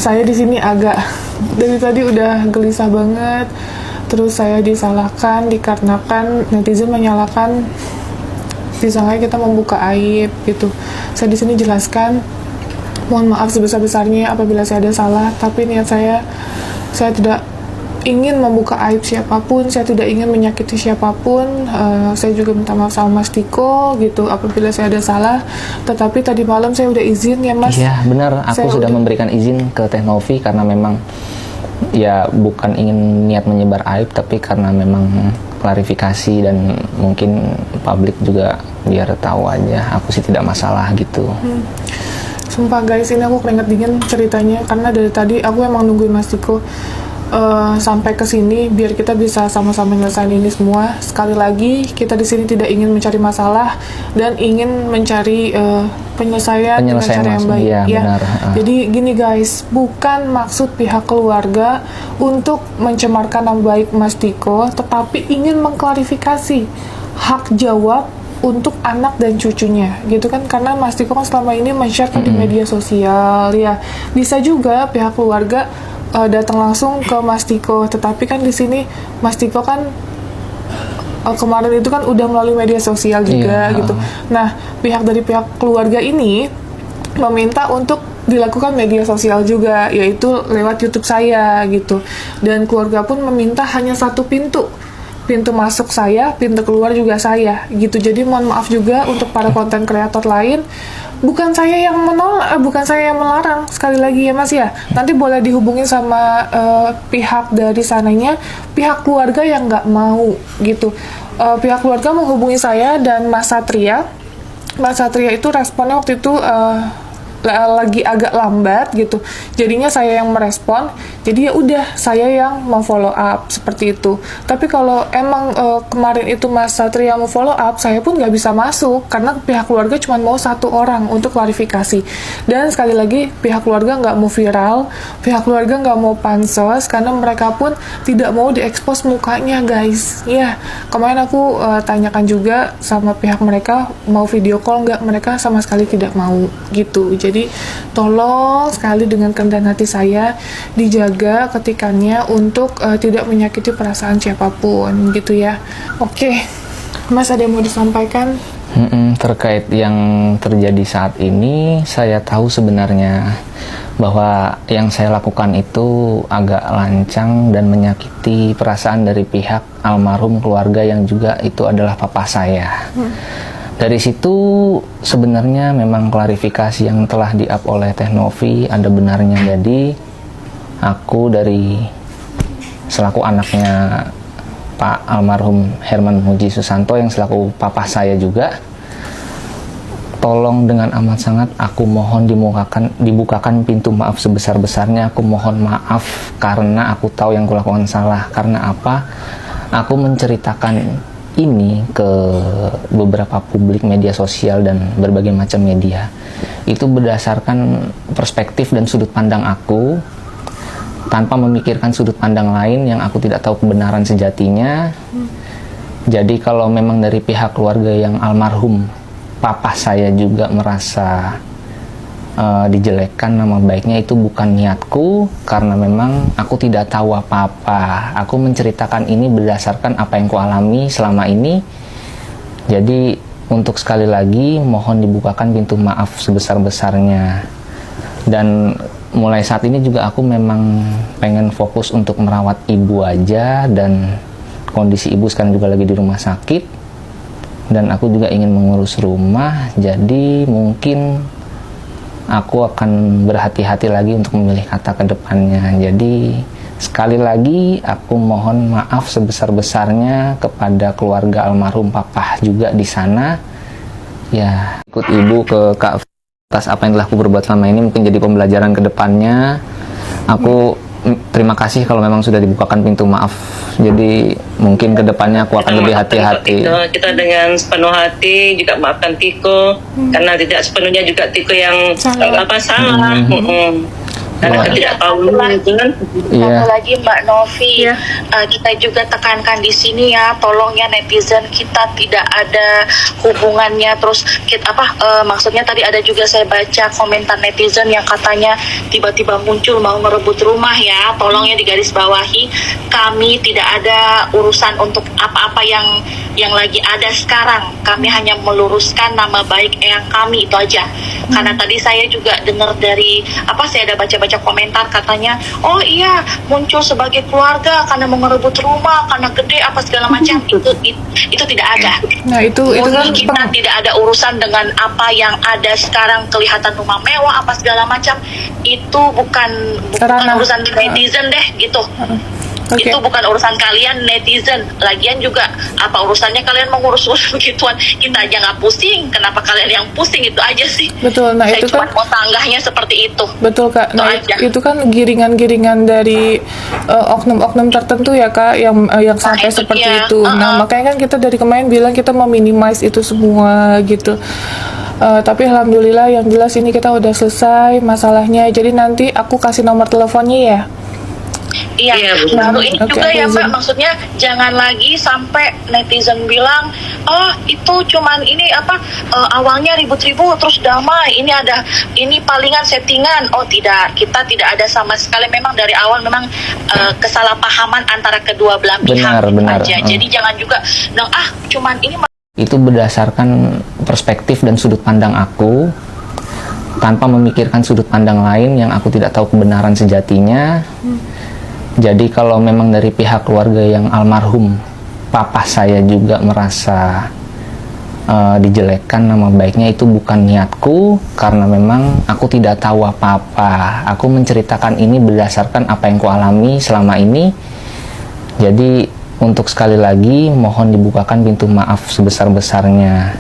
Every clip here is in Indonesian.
Saya di sini agak dari tadi udah gelisah banget. Terus saya disalahkan dikarenakan netizen menyalahkan, disangka kita membuka aib gitu. Saya di sini jelaskan, mohon maaf sebesar-besarnya apabila saya ada salah, tapi niat saya tidak ingin membuka aib siapapun, saya tidak ingin menyakiti siapapun. Saya juga minta maaf sama Mas Tiko gitu apabila saya ada salah. Tetapi tadi malam saya udah izin ya Mas. Iya benar, aku sudah memberikan izin ke Teh Novi karena memang ya bukan ingin niat menyebar aib, tapi karena memang klarifikasi dan mungkin publik juga biar tahu aja. Aku sih tidak masalah gitu. Sumpah guys, ini aku keringet dingin ceritanya karena dari tadi aku emang nungguin Mas Tiko sampai ke sini biar kita bisa sama-sama nyelesain ini semua. Sekali lagi, kita di sini tidak ingin mencari masalah dan ingin mencari penyelesaian dengan cara yang baik. Ya. Benar. Jadi gini guys, bukan maksud pihak keluarga untuk mencemarkan nama baik Mas Tiko, tetapi ingin mengklarifikasi hak jawab untuk anak dan cucunya, gitu kan? Karena Mas Tiko kan selama ini men-share di media sosial, ya. Bisa juga pihak keluarga datang langsung ke Mas Tiko, tetapi kan di sini Mas Tiko kan kemarin itu kan udah melalui media sosial juga gitu. Nah, dari pihak keluarga ini meminta untuk dilakukan media sosial juga, yaitu lewat YouTube saya gitu. Dan keluarga pun meminta hanya satu pintu masuk saya, pintu keluar juga saya gitu. Jadi mohon maaf juga untuk para konten kreator lain. Bukan saya yang menolak, bukan saya yang melarang. Sekali lagi ya Mas ya, nanti boleh dihubungin sama pihak dari sananya, pihak keluarga yang nggak mau gitu. Pihak keluarga menghubungi saya dan Mas Satria. Mas Satria itu responnya waktu itu lagi agak lambat gitu, jadinya saya yang merespon. Jadi ya udah saya yang mau follow up seperti itu. Tapi kalau emang kemarin itu Mas Satria mau follow up, saya pun nggak bisa masuk karena pihak keluarga cuma mau satu orang untuk klarifikasi. Dan sekali lagi pihak keluarga nggak mau viral, pihak keluarga nggak mau pansos karena mereka pun tidak mau diekspos mukanya guys. Ya kemarin aku tanyakan juga sama pihak mereka mau video call nggak, mereka sama sekali tidak mau gitu. Jadi tolong sekali dengan kerendahan hati saya dijaga ketikannya untuk tidak menyakiti perasaan siapapun gitu ya. Oke, Mas ada yang mau disampaikan? Terkait yang terjadi saat ini, saya tahu sebenarnya bahwa yang saya lakukan itu agak lancang dan menyakiti perasaan dari pihak almarhum keluarga yang juga itu adalah papa saya. Dari situ sebenarnya memang klarifikasi yang telah di-up oleh Teh Novi ada benarnya. Jadi aku dari selaku anaknya Pak almarhum Herman Muji Susanto yang selaku papa saya juga, tolong dengan amat sangat aku mohon dibukakan pintu maaf sebesar-besarnya. Aku mohon maaf karena aku tahu yang kulakukan salah. Karena apa? Aku menceritakan ini ke beberapa publik media sosial dan berbagai macam media itu berdasarkan perspektif dan sudut pandang aku tanpa memikirkan sudut pandang lain yang aku tidak tahu kebenaran sejatinya. Jadi kalau memang dari pihak keluarga yang almarhum papa saya juga merasa dijelekkan nama baiknya, itu bukan niatku karena memang aku tidak tahu apa-apa. Aku menceritakan ini berdasarkan apa yang kualami selama ini. Jadi untuk sekali lagi mohon dibukakan pintu maaf sebesar-besarnya. Dan mulai saat ini juga aku memang pengen fokus untuk merawat ibu aja, dan kondisi ibu sekarang juga lagi di rumah sakit dan aku juga ingin mengurus rumah. Jadi mungkin aku akan berhati-hati lagi untuk memilih kata ke depannya. Jadi sekali lagi aku mohon maaf sebesar-besarnya kepada keluarga almarhum papa juga di sana. Ya, ikut ibu ke Kak atas apa yang telah aku berbuat selama ini, mungkin jadi pembelajaran ke depannya. Aku terima kasih kalau memang sudah dibukakan pintu maaf. Jadi mungkin kedepannya aku akan lebih hati-hati. Kita dengan sepenuh hati juga maafkan Tiko karena tidak sepenuhnya juga Tiko yang salah. Karena tidak tahu kan. Satu lagi Mbak Novi, Iya. Kita juga tekankan di sini ya, tolong ya netizen, kita tidak ada hubungannya. Terus maksudnya tadi ada juga saya baca komentar netizen yang katanya tiba-tiba muncul mau merebut rumah ya. Tolong ya digarisbawahi, kami tidak ada urusan untuk apa-apa yang lagi ada sekarang. Kami hanya meluruskan nama baik eyang kami, itu aja. Karena tadi saya juga dengar dari saya ada baca-baca komentar katanya, oh iya muncul sebagai keluarga karena mau merebut rumah karena gede apa segala macam. Itu tidak ada. Nah, itu kan Kita tidak ada urusan dengan apa yang ada sekarang, kelihatan rumah mewah apa segala macam. Itu bukan Ranah. urusan netizen deh gitu. Oke. Itu bukan urusan kalian netizen. Lagian juga apa urusannya kalian mengurus-urus begituan? Kita aja nggak pusing, kenapa kalian yang pusing? Itu aja sih. Betul. Nah, Saya itu cuma kan mau sanggahnya seperti itu. betul Kak. Nah, Itu aja. itu kan giringan-giringan dari oknum-oknum tertentu ya Kak, yang sampai itu seperti dia. itu. Nah, makanya kan kita dari kemarin bilang kita meminimize itu semua gitu. Tapi alhamdulillah yang jelas ini kita udah selesai masalahnya. Jadi nanti aku kasih nomor teleponnya ya. Iya, Iya, betul. baru ini Oke, juga ya izin. Mbak, maksudnya jangan lagi sampai netizen bilang, oh itu cuman ini awalnya ribut-ribut terus damai, ini palingan settingan. Oh tidak, kita tidak ada sama sekali, memang dari awal memang kesalahpahaman antara kedua belah pihak Benar. aja. Jadi jangan juga bilang cuman ini Itu berdasarkan perspektif dan sudut pandang aku, tanpa memikirkan sudut pandang lain yang aku tidak tahu kebenaran sejatinya. Jadi kalau memang dari pihak keluarga yang almarhum papa saya juga merasa dijelekkan nama baiknya, itu bukan niatku, karena memang aku tidak tahu apa-apa. Aku menceritakan ini berdasarkan apa yang ku alami selama ini. Jadi untuk sekali lagi mohon dibukakan pintu maaf sebesar-besarnya.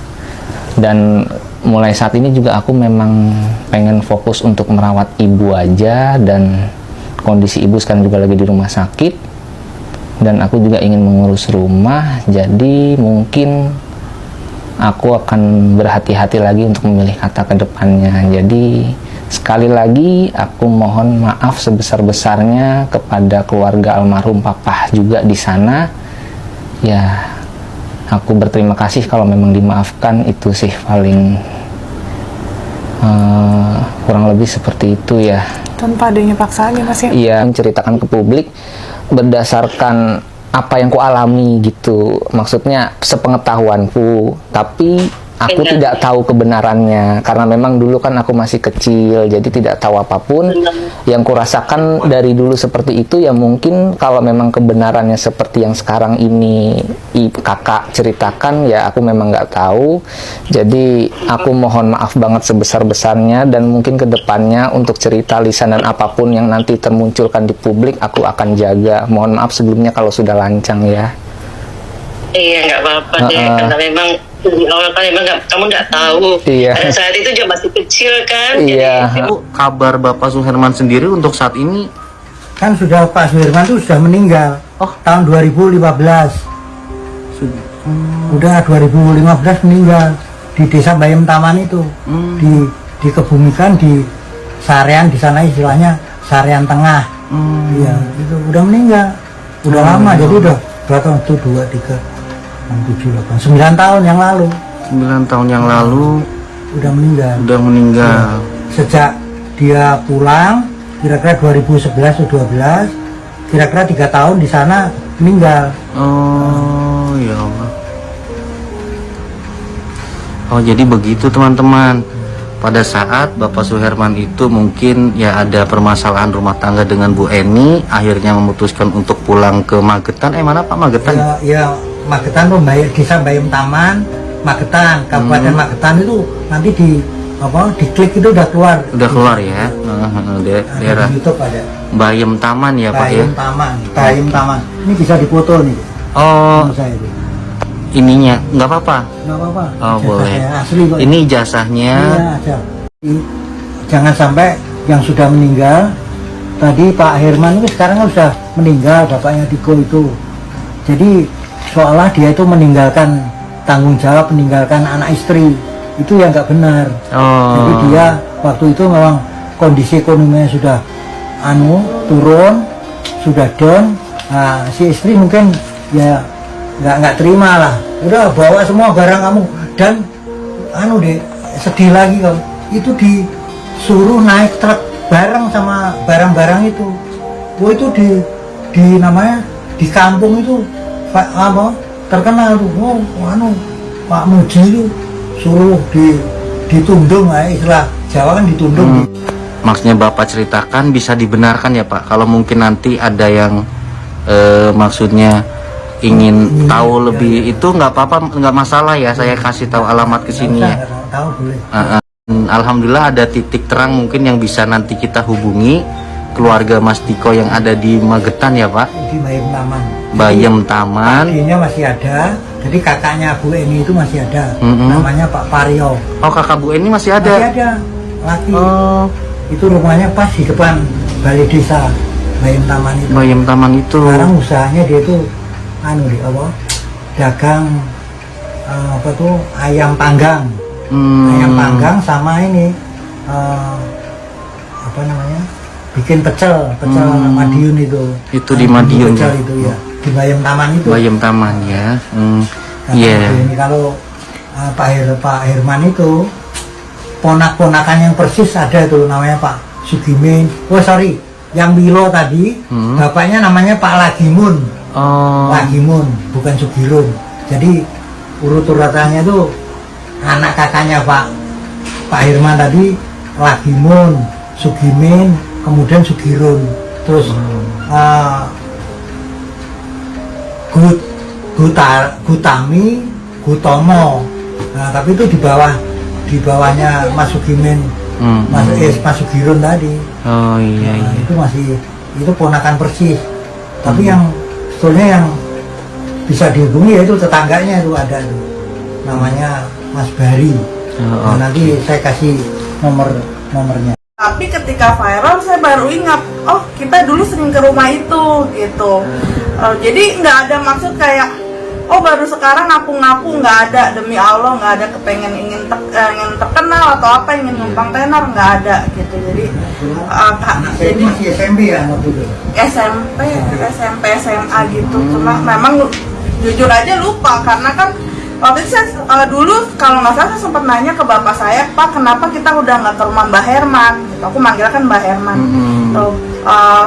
Dan mulai saat ini juga aku memang pengen fokus untuk merawat ibu aja, dan kondisi ibu sekarang juga lagi di rumah sakit, dan aku juga ingin mengurus rumah. Jadi mungkin aku akan berhati-hati lagi untuk memilih kata ke depannya. Jadi sekali lagi aku mohon maaf sebesar-besarnya kepada keluarga almarhum papa juga di sana. Ya, aku berterima kasih kalau memang dimaafkan. Itu sih paling kurang lebih seperti itu ya. Tanpa adanya paksaan ya Mas ya. Iya, menceritakan ke publik berdasarkan apa yang ku alami gitu. Maksudnya sepengetahuanku, tapi aku Iya. tidak tahu kebenarannya karena memang dulu kan aku masih kecil, jadi tidak tahu apapun. Yang ku rasakan dari dulu seperti itu, ya mungkin kalau memang kebenarannya seperti yang sekarang ini kakak ceritakan, ya aku memang nggak tahu. Jadi aku mohon maaf banget sebesar-besarnya, dan mungkin kedepannya untuk cerita lisanan apapun yang nanti termunculkan di publik, aku akan jaga. Mohon maaf sebelumnya kalau sudah lancang ya. Iya, nggak apa-apa deh, karena memang di awal kan memang kamu nggak tahu. Iya. Dan saat itu juga masih kecil kan. Iya. Jadi, Bu, kabar Bapak Suherman sendiri untuk saat ini? Kan sudah Pak Suherman itu sudah meninggal. Tahun 2015. Udah 2015 meninggal di Desa Bayem Taman itu. Dikebumikan di Sarean, di sana istilahnya Sarean Tengah. Iya, itu udah meninggal. Udah lama, jadi udah berapa tahun itu? 2, 3, 6, 7, 8, 9 tahun yang lalu 9 tahun yang lalu udah meninggal. udah meninggal. Sejak dia pulang kira-kira 2011 atau 12, kira-kira 3 tahun di sana meninggal. Oh ya Allah. Oh jadi begitu teman-teman. Pada saat Bapak Suherman itu mungkin ya ada permasalahan rumah tangga dengan Bu Eni, akhirnya memutuskan untuk pulang ke Magetan. Mana Pak Magetan? Ya Magetan tuh Desa Bayem Taman, Magetan, Kabupaten Magetan itu nanti diklik itu udah keluar. Udah keluar ya. Daerah Di YouTube ada. Bayem Taman ya Pak ya. Bayem Taman, Bayem Taman. Ini bisa dipoto nih. Oh Sama saya itu. ininya nggak apa-apa. Nggak apa-apa. Oh boleh. Jasanya asli kok. Ini jasahnya. Iya, ada. Jangan sampai yang sudah meninggal. Tadi Pak Herman itu sekarang kan sudah meninggal, bapaknya Diko itu. Jadi seolah dia itu meninggalkan tanggung jawab, meninggalkan anak istri. Itu yang nggak benar. Oh. Jadi dia waktu itu memang kondisi ekonominya sudah turun sudah down. Nah, si istri mungkin ya nggak terima lah, udah bawa semua barang kamu, dan sedih lagi kalau itu disuruh naik truk bareng sama barang-barang itu. Itu di namanya di kampung itu terkenal tuh. Pak Muji itu suruh ditundung, istilah Jawa kan ditundung. Maksudnya Bapak ceritakan bisa dibenarkan ya Pak, kalau mungkin nanti ada yang maksudnya ingin tahu lebih itu nggak apa-apa, nggak masalah ya, saya kasih tahu alamat ke sini ya. Tahu boleh. Alhamdulillah ada titik terang mungkin yang bisa nanti kita hubungi keluarga Mas Diko yang ada di Magetan ya Pak. Di Bayem Taman. Bayem Taman. Adiknya masih ada, jadi kakaknya Bu Eni itu masih ada. Namanya Pak Paryo. Oh, kakak Bu Eni masih ada? Masih ada, laki. Oh. Itu rumahnya pas di depan balai desa Bayem Taman itu. Bayem Taman itu. Sekarang usahanya dia itu dagang ayam panggang. Ayam panggang sama ini bikin pecel Madiun itu. Itu di Madiun pecel itu ya, di Bayem Taman itu. Bayem Taman ya. Ini kalau Pak Herman itu ponak-ponakan yang persis ada tuh, namanya Pak Sugimin. Yang Milo tadi bapaknya namanya Pak Lagimun. Lagimun, bukan Sugirun. Jadi urut-urutannya tuh anak kakaknya Pak Herman tadi Lagimun, Sugimin, kemudian Sugirun, terus Gutami, Gutomo. Nah, tapi itu di bawahnya Mas Sugimin, Mas Sugirun tadi. Oh iya, iya. Itu ponakan persis. Tapi yang sebetulnya yang bisa dihubungi yaitu tetangganya itu ada tuh, namanya Mas Bari. Nah, nanti saya kasih nomornya. Tapi ketika viral saya baru ingat, oh kita dulu sering ke rumah itu gitu. Jadi nggak ada maksud kayak, oh baru sekarang ngaku-ngaku, nggak ada, demi Allah nggak ada kepengen ingin terkenal atau apa, ingin numpang tenar, nggak ada gitu. Jadi jadi masih SMP ya waktu itu? SMP SMA gitu. Cuma memang jujur aja lupa, karena kan waktu itu saya dulu kalau nggak salah saya sempat nanya ke bapak saya, Pak kenapa kita udah nggak ke rumah Mbah Herman? Gitu. Aku manggil kan Mbah Herman.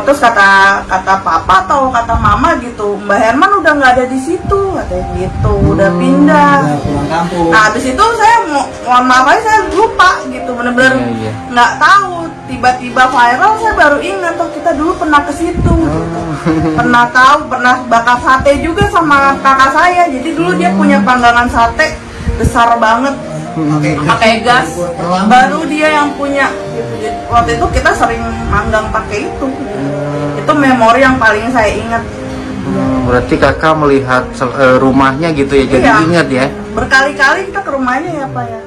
Terus kata papa atau kata mama gitu, Mbah Herman udah nggak ada di situ, katanya gitu, udah pindah. Nah habis itu saya mohon maaf aja, saya lupa gitu, bener-bener nggak tahu. Tiba-tiba viral saya baru ingat, oh kita dulu pernah ke situ. Gitu. Pernah tahu, pernah bakar sate juga sama kakak saya. Jadi dulu dia punya panggangan sate besar banget, pakai gas. Baru dia yang punya. Gitu. Jadi, waktu itu kita sering manggang pakai itu. Gitu. Itu memori yang paling saya ingat. Berarti kakak melihat rumahnya gitu ya, jadi ingat ya? Berkali-kali kita ke rumahnya ya Pak ya.